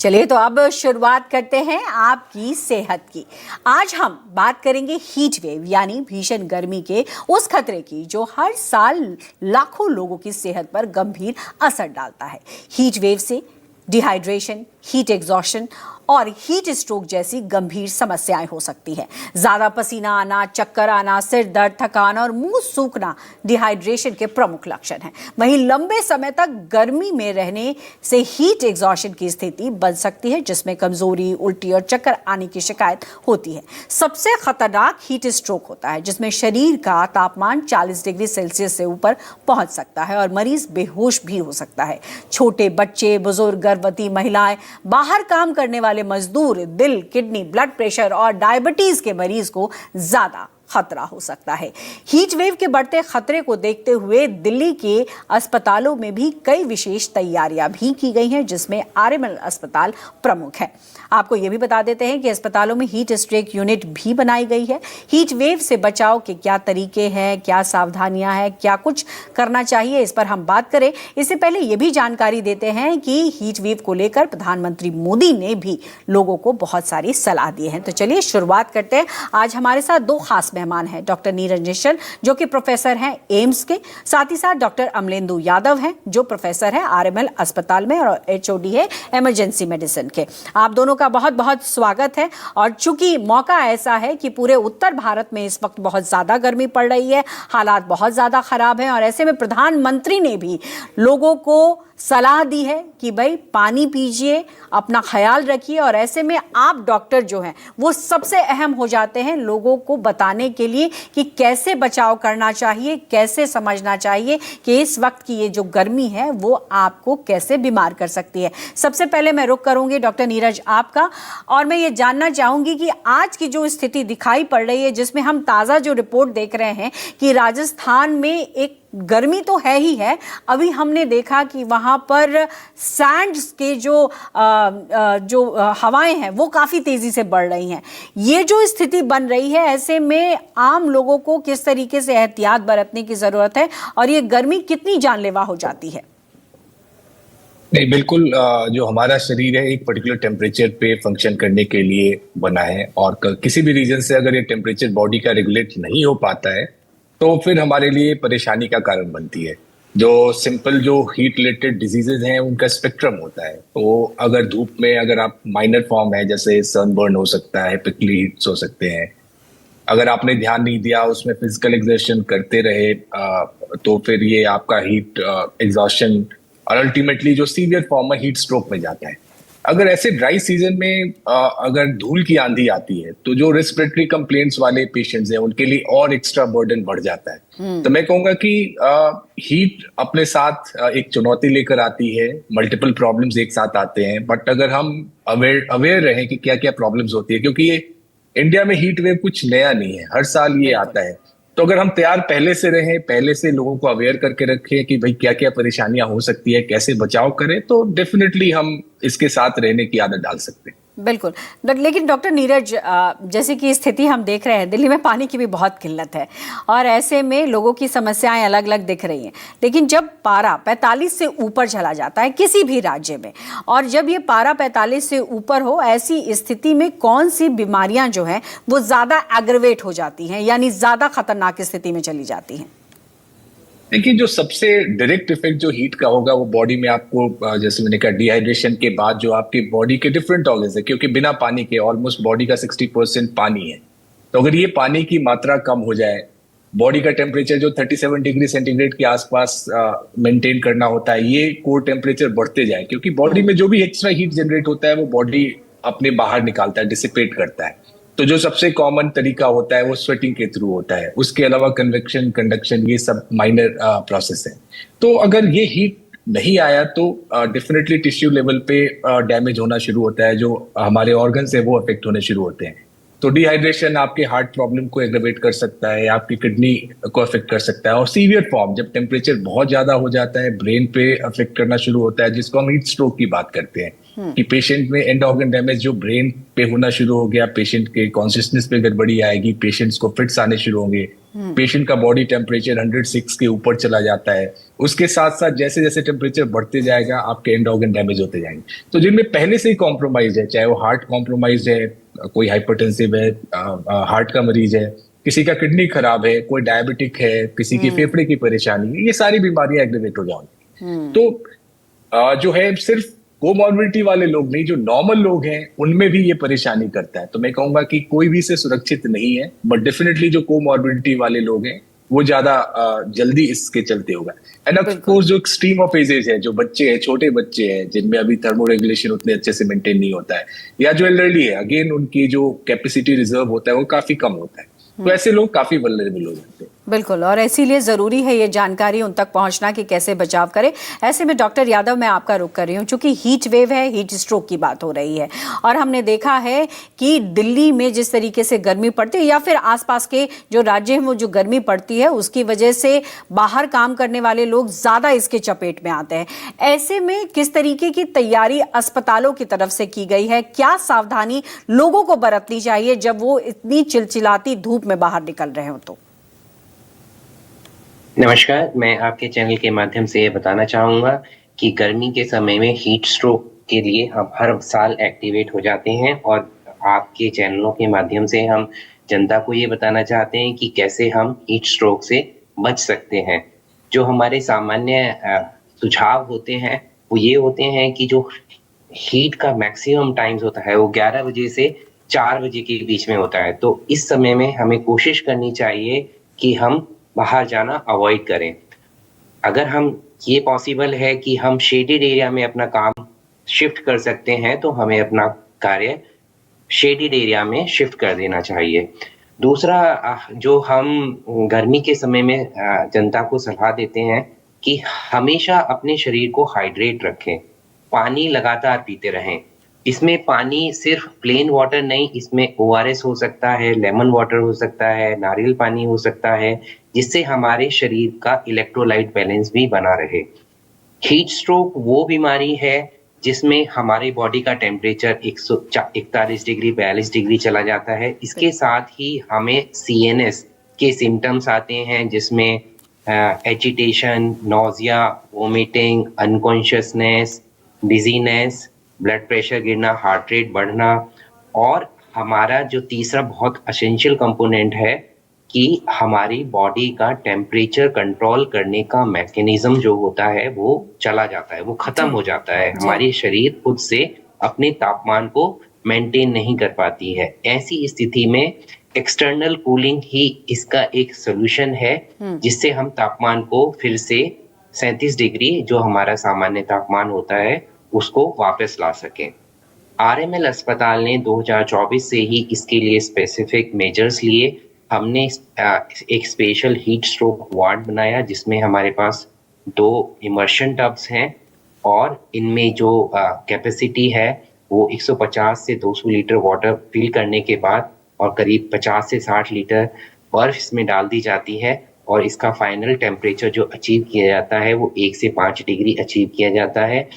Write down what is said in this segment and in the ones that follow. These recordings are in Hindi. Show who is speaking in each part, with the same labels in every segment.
Speaker 1: चलिए तो अब शुरुआत करते हैं आपकी सेहत की। आज हम बात करेंगे हीट वेव यानी भीषण गर्मी के उस खतरे की जो हर साल लाखों लोगों की सेहत पर गंभीर असर डालता है। हीट वेव से डिहाइड्रेशन, हीट एग्जॉशन और हीट स्ट्रोक जैसी गंभीर समस्याएं हो सकती हैं। ज्यादा पसीना आना, चक्कर आना, सिर दर्द, थकान और मुंह सूखना डिहाइड्रेशन के प्रमुख लक्षण हैं। वहीं लंबे समय तक गर्मी में रहने से हीट एग्जॉशन की स्थिति बन सकती है, जिसमें कमजोरी, उल्टी और चक्कर आने की शिकायत होती है। सबसे खतरनाक हीट स्ट्रोक होता है, जिसमें शरीर का तापमान 40 डिग्री सेल्सियस से ऊपर पहुंच सकता है और मरीज बेहोश भी हो सकता है। छोटे बच्चे, बुजुर्ग, गर्भवती महिलाएं, बाहर काम करने वाले मजदूर, दिल, किडनी, ब्लड प्रेशर और डायबिटीज के मरीज को ज्यादा खतरा हो सकता है। हीट वेव के बढ़ते खतरे को देखते हुए दिल्ली के अस्पतालों में भी कई विशेष तैयारियां भी की गई हैं, जिसमें आरएमएल अस्पताल प्रमुख है। आपको यह भी बता देते हैं कि अस्पतालों में हीट स्ट्रोक यूनिट भी बनाई गई है। हीट वेव से बचाव के क्या तरीके हैं, क्या सावधानियां हैं, क्या कुछ करना चाहिए, इस पर हम बात करें। इससे पहले यह भी जानकारी देते हैं कि हीट वेव को लेकर प्रधानमंत्री मोदी ने भी लोगों को बहुत सारी सलाह दी है। तो चलिए शुरुआत करते हैं। आज हमारे साथ दो खास मेहमान हैं। डॉक्टर नीरज निश्चल, जो कि प्रोफेसर हैं एम्स के, साथ ही साथ डॉक्टर अमलेंदु यादव हैं, जो प्रोफेसर हैं आरएमएल अस्पताल में और एचओडी है इमरजेंसी मेडिसिन के। आप दोनों का बहुत बहुत स्वागत है। और चूंकि मौका ऐसा है कि पूरे उत्तर भारत में इस वक्त बहुत ज्यादा गर्मी पड़ रही है, हालात बहुत ज्यादा खराब हैं, और ऐसे में प्रधानमंत्री ने भी लोगों को सलाह दी है कि भाई पानी पीजिए, अपना ख्याल रखिए। और ऐसे में आप डॉक्टर जो हैं वो सबसे अहम हो जाते हैं लोगों को बताने के लिए कि कैसे बचाव करना चाहिए, कैसे समझना चाहिए कि इस वक्त की ये जो गर्मी है वो आपको कैसे बीमार कर सकती है। सबसे पहले मैं रुख करूंगी डॉक्टर नीरज आपका, और मैं ये जानना चाहूंगी कि आज की जो स्थिति दिखाई पड़ रही है, जिसमें हम ताज़ा जो रिपोर्ट देख रहे हैं कि राजस्थान में एक गर्मी तो है ही है, अभी हमने देखा कि वहां पर सैंड्स के जो हवाएं हैं वो काफी तेजी से बढ़ रही हैं। ये जो स्थिति बन रही है, ऐसे में आम लोगों को किस तरीके से एहतियात बरतने की जरूरत है और ये गर्मी कितनी जानलेवा हो जाती है?
Speaker 2: नहीं, बिल्कुल। जो हमारा शरीर है एक पर्टिकुलर टेम्परेचर पे फंक्शन करने के लिए बना है, और किसी भी रीजन से अगर ये टेम्परेचर बॉडी का रेगुलेट नहीं हो पाता है तो फिर हमारे लिए परेशानी का कारण बनती है। जो सिंपल जो हीट रिलेटेड डिजीजेज हैं उनका स्पेक्ट्रम होता है। तो अगर धूप में अगर आप माइनर फॉर्म है, जैसे सनबर्न हो सकता है, पिकली हीट्स हो सकते हैं, अगर आपने ध्यान नहीं दिया, उसमें फिजिकल एक्सर्शन करते रहे, तो फिर ये आपका हीट एग्जॉशन और अल्टीमेटली जो सीवियर फॉर्म है हीट स्ट्रोक में जाता है। अगर ऐसे ड्राई सीजन में अगर धूल की आंधी आती है तो जो रेस्पिरेटरी कंप्लेंट्स वाले पेशेंट्स हैं उनके लिए और एक्स्ट्रा बर्डन बढ़ जाता है। तो मैं कहूंगा कि हीट अपने साथ एक चुनौती लेकर आती है, मल्टीपल प्रॉब्लम्स एक साथ आते हैं, बट अगर हम अवेयर रहें कि क्या क्या प्रॉब्लम्स होती है, क्योंकि ये इंडिया में हीट वेव कुछ नया नहीं है, हर साल ये आता है। तो अगर हम तैयार पहले से रहें, पहले से लोगों को अवेयर करके रखें कि भाई क्या क्या परेशानियां हो सकती है, कैसे बचाव करें, तो डेफिनेटली हम इसके साथ रहने की आदत डाल सकते हैं।
Speaker 1: बिल्कुल। लेकिन डॉक्टर नीरज, जैसे कि स्थिति हम देख रहे हैं, दिल्ली में पानी की भी बहुत किल्लत है और ऐसे में लोगों की समस्याएं अलग अलग दिख रही हैं। लेकिन जब पारा 45 से ऊपर चला जाता है किसी भी राज्य में, और जब ये पारा 45 से ऊपर हो, ऐसी स्थिति में कौन सी बीमारियां जो हैं वो ज़्यादा एग्रवेट हो जाती हैं, यानी ज़्यादा खतरनाक स्थिति में चली जाती हैं?
Speaker 2: देखिए, जो सबसे डायरेक्ट इफेक्ट जो हीट का होगा वो बॉडी में आपको, जैसे मैंने कहा, डिहाइड्रेशन के बाद जो आपकी बॉडी के डिफरेंट ऑर्गन्स है, क्योंकि बिना पानी के ऑलमोस्ट बॉडी का 60% पानी है। तो अगर ये पानी की मात्रा कम हो जाए, बॉडी का टेम्परेचर जो 37 डिग्री सेंटीग्रेड के आसपास मेंटेन करना होता है, ये कोर टेम्परेचर बढ़ते जाए, क्योंकि बॉडी में जो भी एक्स्ट्रा हीट जनरेट होता है वो बॉडी अपने बाहर निकालता है, डिसिपेट करता है। तो जो सबसे कॉमन तरीका होता है वो स्वेटिंग के थ्रू होता है। उसके अलावा कन्वेक्शन, कंडक्शन, ये सब माइनर प्रोसेस है। तो अगर ये हीट नहीं आया तो डेफिनेटली टिश्यू लेवल पे डैमेज होना शुरू होता है, जो हमारे ऑर्गन्स है वो अफेक्ट होने शुरू होते हैं। तो डिहाइड्रेशन आपके हार्ट प्रॉब्लम को एग्रवेट कर सकता है, आपकी किडनी को अफेक्ट कर सकता है, और सीवियर फॉर्म जब टेम्परेचर बहुत ज्यादा हो जाता है ब्रेन पे अफेक्ट करना शुरू होता है, जिसको हम हीट स्ट्रोक की बात करते हैं। कि पेशेंट में एंड ऑर्गन डैमेज जो ब्रेन पे होना शुरू हो गया, पेशेंट के कॉन्शियसनेस पे गड़बड़ी आएगी, पेशेंट्स को फिट्स आने शुरू होंगे, पेशेंट का बॉडी टेम्परेचर 106 के ऊपर चला जाता है। उसके साथ साथ जैसे जैसे टेम्परेचर बढ़ते जाएगा आपके एंड ऑर्गन डैमेज होते जाएंगे। तो जिनमें पहले से ही कॉम्प्रोमाइज है, चाहे वो हार्ट कॉम्प्रोमाइज है, कोई हाइपरटेंसिव है, हार्ट का मरीज है, किसी का किडनी खराब है, कोई डायबिटिक है, किसी की फेफड़े की परेशानी है, ये सारी बीमारियां एग्रीवेट हो जाएंगी। तो जो है सिर्फ कोमॉर्बिडिटी वाले लोग नहीं, जो नॉर्मल लोग हैं उनमें भी ये परेशानी करता है। तो मैं कहूंगा कि कोई भी इससे सुरक्षित नहीं है, बट डेफिनेटली जो कोमॉर्बिडिटी वाले लोग हैं वो ज्यादा जल्दी इसके चलते होगा। एंड ऑफ कोर्स जो एक्सट्रीम ऑफ एजेज है, जो बच्चे हैं, छोटे बच्चे हैं जिनमें अभी थर्मो रेगुलेशन उतने अच्छे से मेंटेन नहीं होता है, या जो एल्डरली है, अगेन उनकी जो कैपेसिटी रिजर्व होता है वो काफी कम होता है, तो ऐसे लोग काफी वल्नरेबल हो जाते हैं।
Speaker 1: बिल्कुल, और इसीलिए ज़रूरी है ये जानकारी उन तक पहुंचना कि कैसे बचाव करें। ऐसे में डॉक्टर यादव मैं आपका रुख कर रही हूँ, क्योंकि हीट वेव है, हीट स्ट्रोक की बात हो रही है, और हमने देखा है कि दिल्ली में जिस तरीके से गर्मी पड़ती है या फिर आसपास के जो राज्य हैं वो जो गर्मी पड़ती है उसकी वजह से बाहर काम करने वाले लोग ज़्यादा इसके चपेट में आते हैं। ऐसे में किस तरीके की तैयारी अस्पतालों की तरफ से की गई है, क्या सावधानी लोगों को बरतनी चाहिए जब वो इतनी चिलचिलाती धूप में बाहर निकल रहे हो? तो
Speaker 3: नमस्कार, मैं आपके चैनल के माध्यम से ये बताना चाहूँगा कि गर्मी के समय में हीट स्ट्रोक के लिए हम हर साल एक्टिवेट हो जाते हैं, और आपके चैनलों के माध्यम से हम जनता को ये बताना चाहते हैं कि कैसे हम हीट स्ट्रोक से बच सकते हैं। जो हमारे सामान्य सुझाव होते हैं वो ये होते हैं कि जो हीट का मैक्सिमम टाइम्स होता है वो 11 बजे से 4 बजे के बीच में होता है। तो इस समय में हमें कोशिश करनी चाहिए कि हम बाहर जाना अवॉइड करें। अगर हम ये पॉसिबल है कि हम शेडेड एरिया में अपना काम शिफ्ट कर सकते हैं तो हमें अपना कार्य शेडेड एरिया में शिफ्ट कर देना चाहिए। दूसरा, जो हम गर्मी के समय में जनता को सलाह देते हैं कि हमेशा अपने शरीर को हाइड्रेट रखें, पानी लगातार पीते रहें। इसमें पानी सिर्फ प्लेन वाटर नहीं, इसमें ORS हो सकता है, लेमन वाटर हो सकता है, नारियल पानी हो सकता है, जिससे हमारे शरीर का इलेक्ट्रोलाइट बैलेंस भी बना रहे। हीट स्ट्रोक वो बीमारी है जिसमें हमारे बॉडी का टेम्परेचर 141 डिग्री 42 डिग्री चला जाता है। इसके साथ ही हमें CNS के सिम्टम्स आते हैं, जिसमें agitation, nausea, vomiting, unconsciousness, dizziness, blood pressure गिरना, हार्ट रेट बढ़ना, और हमारा जो तीसरा बहुत एसेंशियल कंपोनेंट है कि हमारी बॉडी का टेम्परेचर कंट्रोल करने का मैकेनिज्म जो होता है वो चला जाता है, वो खत्म हो जाता है। हमारी शरीर खुद से अपने तापमान को मेंटेन नहीं कर पाती है। ऐसी स्थिति में एक्सटर्नल कूलिंग ही इसका एक सोल्यूशन है, जिससे हम तापमान को फिर से 37 डिग्री जो हमारा सामान्य तापमान होता है उसको वापस ला सकें। RML अस्पताल ने 2024 से ही इसके लिए स्पेसिफिक मेजर्स लिए। हमने एक स्पेशल हीट स्ट्रोक वार्ड बनाया, जिसमें हमारे पास 2 इमर्शन टब्स हैं, और इनमें जो कैपेसिटी है वो 150 से 200 लीटर वाटर फिल करने के बाद और करीब 50 से 60 लीटर बर्फ इसमें डाल दी जाती है, और इसका फाइनल टेम्परेचर जो अचीव किया जाता है वो 1 से 5 डिग्री अचीव किया जाता है।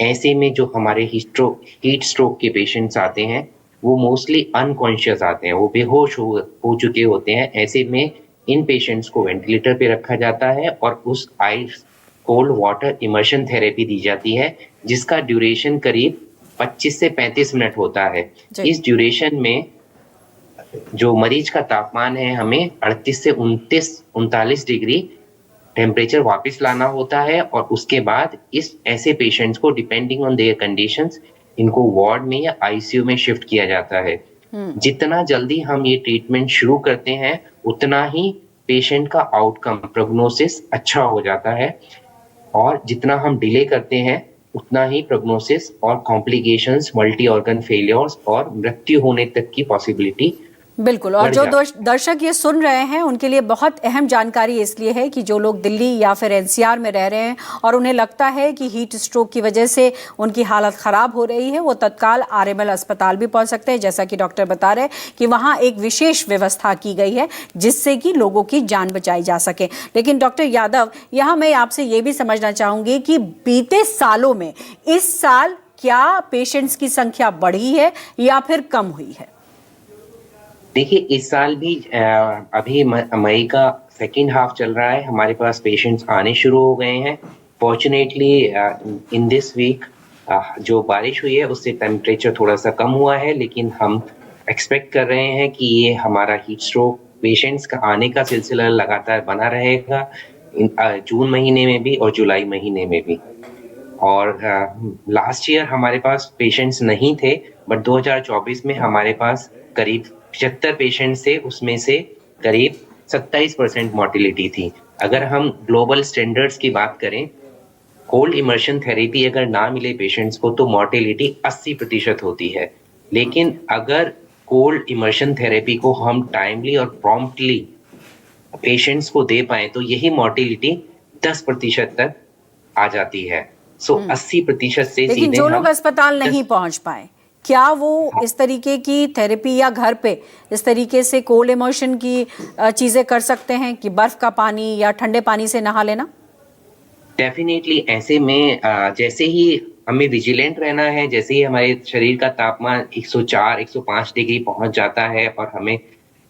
Speaker 3: ऐसे में जो हमारे हीट स्ट्रोक के पेशेंट्स आते हैं वो मोस्टली अनकॉन्शियस आते हैं, वो बेहोश हो चुके होते हैं। ऐसे में इन पेशेंट्स को वेंटिलेटर पे रखा जाता है और उस ice cold water immersion therapy दी जाती है, जिसका ड्यूरेशन करीब 25 से 35 मिनट होता है। इस ड्यूरेशन में जो मरीज का तापमान है हमें 38 से 39 डिग्री टेम्परेचर वापस लाना होता है, और उसके बाद ऐसे पेशेंट्स को डिपेंडिंग ऑन देयर कंडीशंस इनको वार्ड में या ICU में शिफ्ट किया जाता है। जितना जल्दी हम ये ट्रीटमेंट शुरू करते हैं उतना ही पेशेंट का आउटकम प्रोग्नोसिस अच्छा हो जाता है, और जितना हम डिले करते हैं उतना ही प्रोग्नोसिस और कॉम्प्लिकेशंस, मल्टी ऑर्गन फेलियर्स और मृत्यु होने तक की पॉसिबिलिटी।
Speaker 1: बिल्कुल, और जो दर्शक ये सुन रहे हैं उनके लिए बहुत अहम जानकारी इसलिए है कि जो लोग दिल्ली या फिर NCR में रह रहे हैं और उन्हें लगता है कि हीट स्ट्रोक की वजह से उनकी हालत ख़राब हो रही है, वो तत्काल RML अस्पताल भी पहुंच सकते हैं। जैसा कि डॉक्टर बता रहे हैं कि वहाँ एक विशेष व्यवस्था की गई है जिससे कि लोगों की जान बचाई जा सके। लेकिन डॉक्टर यादव, यहाँ मैं आपसे ये भी समझना चाहूँगी कि बीते सालों में इस साल क्या पेशेंट्स की संख्या बढ़ी है या फिर कम हुई है?
Speaker 3: देखिए, इस साल भी अभी मई का सेकेंड हाफ चल रहा है, हमारे पास पेशेंट्स आने शुरू हो गए हैं। फॉर्चुनेटली इन दिस वीक जो बारिश हुई है उससे टेम्परेचर थोड़ा सा कम हुआ है, लेकिन हम एक्सपेक्ट कर रहे हैं कि ये हमारा हीट स्ट्रोक पेशेंट्स का आने का सिलसिला लगातार बना रहेगा जून महीने में भी और जुलाई महीने में भी। और लास्ट ईयर हमारे पास पेशेंट्स नहीं थे, बट 2024 में हमारे पास करीब 75 पेशेंट्स थे, उसमें से करीब 27% मोर्टिलिटी थी। अगर हम ग्लोबल स्टैंडर्ड्स की बात करें, कोल्ड इमर्शन थेरेपी अगर ना मिले पेशेंट्स को तो मोर्टिलिटी 80% होती है, लेकिन अगर कोल्ड इमर्शन थेरेपी को हम टाइमली और प्रॉम्प्टली पेशेंट्स को दे पाए तो यही मोर्टिलिटी 10% तक आ जाती है। 80% से
Speaker 1: लेकिन
Speaker 3: सीधे
Speaker 1: जो
Speaker 3: हम
Speaker 1: लोग अस्पताल नहीं पहुंच पाए, क्या वो इस तरीके की थेरेपी या घर पे इस तरीके से कोल्ड इमर्शन की चीजें कर सकते हैं कि बर्फ का पानी या ठंडे पानी से नहा लेना?
Speaker 3: डेफिनेटली ऐसे में जैसे ही हमें विजिलेंट रहना है, जैसे ही हमारे शरीर का तापमान 104-105 डिग्री पहुंच जाता है और हमें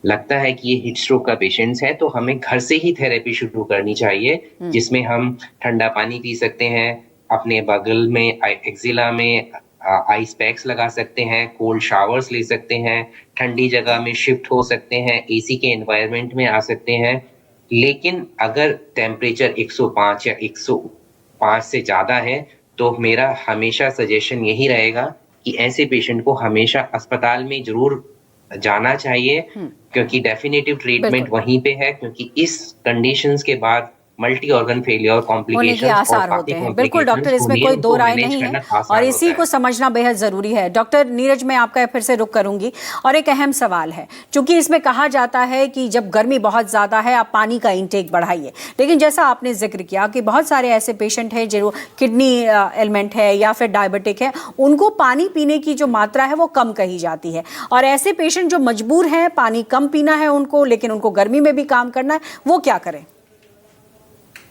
Speaker 3: लगता है कि ये हीट स्ट्रोक का पेशेंट्स है, तो हमें घर से ही थेरेपी शुरू करनी चाहिए, जिसमें हम ठंडा पानी पी सकते हैं, अपने बगल में एक्जिला में आइस पैक्स लगा सकते हैं, कोल्ड शावर्स ले सकते हैं, ठंडी जगह में शिफ्ट हो सकते हैं, एसी के एनवायरनमेंट में आ सकते हैं। लेकिन अगर टेम्परेचर 105 या 105 से ज्यादा है तो मेरा हमेशा सजेशन यही रहेगा कि ऐसे पेशेंट को हमेशा अस्पताल में जरूर जाना चाहिए, क्योंकि डेफिनेटिव ट्रीटमेंट वहीं पे है, क्योंकि इस कंडीशंस के बाद मल्टी ऑर्गन फेलियर और
Speaker 1: होने के
Speaker 3: कॉम्प्लिकेशंस
Speaker 1: आसार होते हैं। बिल्कुल डॉक्टर, इसमें कोई दो राय नहीं है और इसी को समझना बेहद जरूरी है। डॉक्टर नीरज, मैं आपका फिर से रुख करूंगी और एक अहम सवाल है, क्योंकि इसमें कहा जाता है कि जब गर्मी बहुत ज्यादा है आप पानी का इंटेक बढ़ाइए, लेकिन जैसा आपने जिक्र किया कि बहुत सारे ऐसे पेशेंट हैं जो किडनी एलिमेंट है या फिर डायबिटिक है, उनको पानी पीने की जो मात्रा है वो कम कही जाती है, और ऐसे पेशेंट जो मजबूर हैं पानी कम पीना है उनको, लेकिन उनको गर्मी में भी काम करना है, वो क्या करें?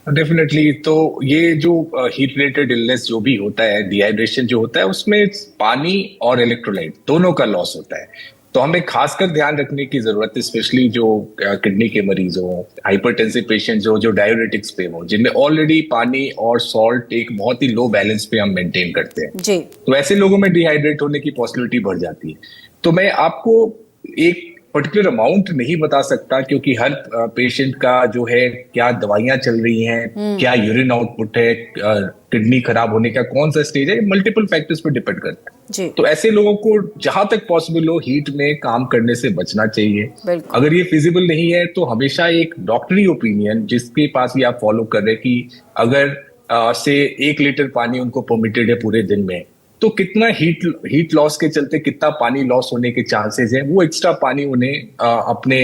Speaker 2: डेफिनेटली, तो ये जो हीट रिलेटेड इलनेस जो भी होता है, डिहाइड्रेशन जो होता है, उसमें पानी और इलेक्ट्रोलाइट दोनों का लॉस होता है। तो हमें खासकर ध्यान रखने की जरूरत है, स्पेशली जो किडनी के मरीज हो, हाइपरटेंसिव पेशेंट्स हो, जो डायबिटिक्स पे हो, जिनमें ऑलरेडी पानी और सॉल्ट एक बहुत ही लो बैलेंस पे हम मेंटेन करते हैं जी। तो ऐसे लोगों में डिहाइड्रेट होने की पॉसिबिलिटी बढ़ जाती है। तो मैं आपको एक पर्टिकुलर अमाउंट नहीं बता सकता, क्योंकि हर पेशेंट का जो है, क्या दवाइयां चल रही हैं, क्या यूरिन आउटपुट है, किडनी खराब होने का कौन सा स्टेज है, मल्टीपल फैक्टर्स पर डिपेंड करता है जी। तो ऐसे लोगों को जहां तक पॉसिबल हो हीट में काम करने से बचना चाहिए। अगर ये फिजिबल नहीं है तो हमेशा एक डॉक्टरी ओपिनियन जिसके पास भी आप फॉलो कर रहे हैं कि अगर से 1 लीटर पानी उनको परमिटेड है पूरे दिन में, तो कितना हीट लॉस के चलते कितना पानी लॉस होने के चांसेस है, वो एक्स्ट्रा पानी उन्हें अपने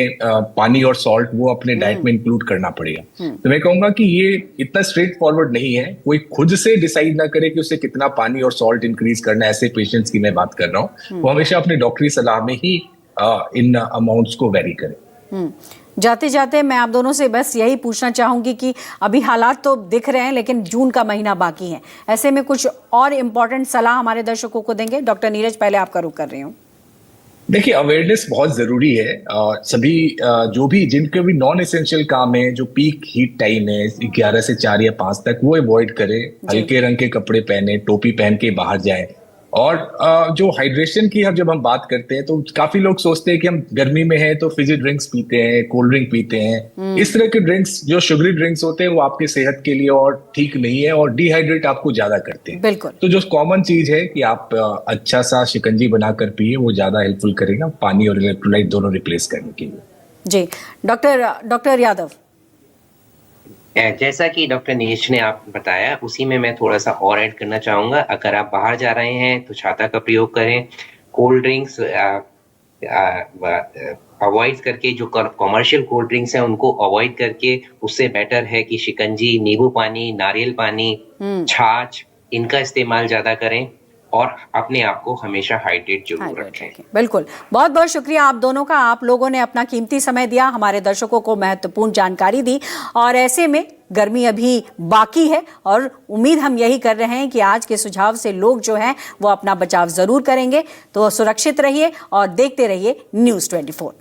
Speaker 2: पानी और सॉल्ट वो अपने डाइट में इंक्लूड करना पड़ेगा। तो मैं कहूंगा कि ये इतना स्ट्रेट फॉरवर्ड नहीं है, कोई खुद से डिसाइड ना करे कि उसे कितना पानी और सॉल्ट इंक्रीज करना है। ऐसे पेशेंट्स की मैं बात कर रहा हूँ, वो हमेशा अपने डॉक्टरी सलाह में ही इन अमाउंट्स को वेरी करें।
Speaker 1: जाते जाते मैं आप दोनों से बस यही पूछना चाहूंगी कि अभी हालात तो दिख रहे हैं, लेकिन जून का महीना बाकी है, ऐसे में कुछ और इम्पोर्टेंट सलाह हमारे दर्शकों को देंगे? डॉक्टर नीरज, पहले आपका रुख कर रही हूँ।
Speaker 2: देखिए, अवेयरनेस बहुत जरूरी है। सभी जो भी जिनके भी नॉन एसेंशियल काम है, जो पीक हीट टाइम है 11 से 4 या 5 तक, वो अवॉइड करें, हल्के रंग के कपड़े पहने, टोपी पहन के बाहर जाएं। और जो हाइड्रेशन की जब हम बात करते हैं तो काफी लोग सोचते हैं कि हम गर्मी में हैं तो फिजी ड्रिंक्स पीते हैं, कोल्ड ड्रिंक पीते हैं। इस तरह के ड्रिंक्स जो शुगरी ड्रिंक्स होते हैं वो आपकी सेहत के लिए और ठीक नहीं है और डिहाइड्रेट आपको ज्यादा करते हैं। बिल्कुल। तो जो कॉमन चीज है कि आप अच्छा सा शिकंजी बनाकर पिए, वो ज्यादा हेल्पफुल करेगा पानी और इलेक्ट्रोलाइट दोनों रिप्लेस करने के लिए।
Speaker 1: जी डॉक्टर यादव,
Speaker 3: जैसा कि डॉक्टर नीरज ने आप बताया, उसी में मैं थोड़ा सा और ऐड करना चाहूंगा। अगर आप बाहर जा रहे हैं तो छाता का प्रयोग करें, कोल्ड ड्रिंक्स अवॉइड करके, जो कमर्शियल कोल्ड ड्रिंक्स हैं उनको अवॉइड करके, उससे बेटर है कि शिकंजी, नींबू पानी, नारियल पानी, छाछ, इनका इस्तेमाल ज्यादा करें और अपने आप को हमेशा हाइड्रेट जरूर रखें।
Speaker 1: बिल्कुल, बहुत बहुत शुक्रिया आप दोनों का। आप लोगों ने अपना कीमती समय दिया, हमारे दर्शकों को महत्वपूर्ण जानकारी दी, और ऐसे में गर्मी अभी बाकी है और उम्मीद हम यही कर रहे हैं कि आज के सुझाव से लोग जो हैं वो अपना बचाव जरूर करेंगे। तो सुरक्षित रहिए और देखते रहिए News 24।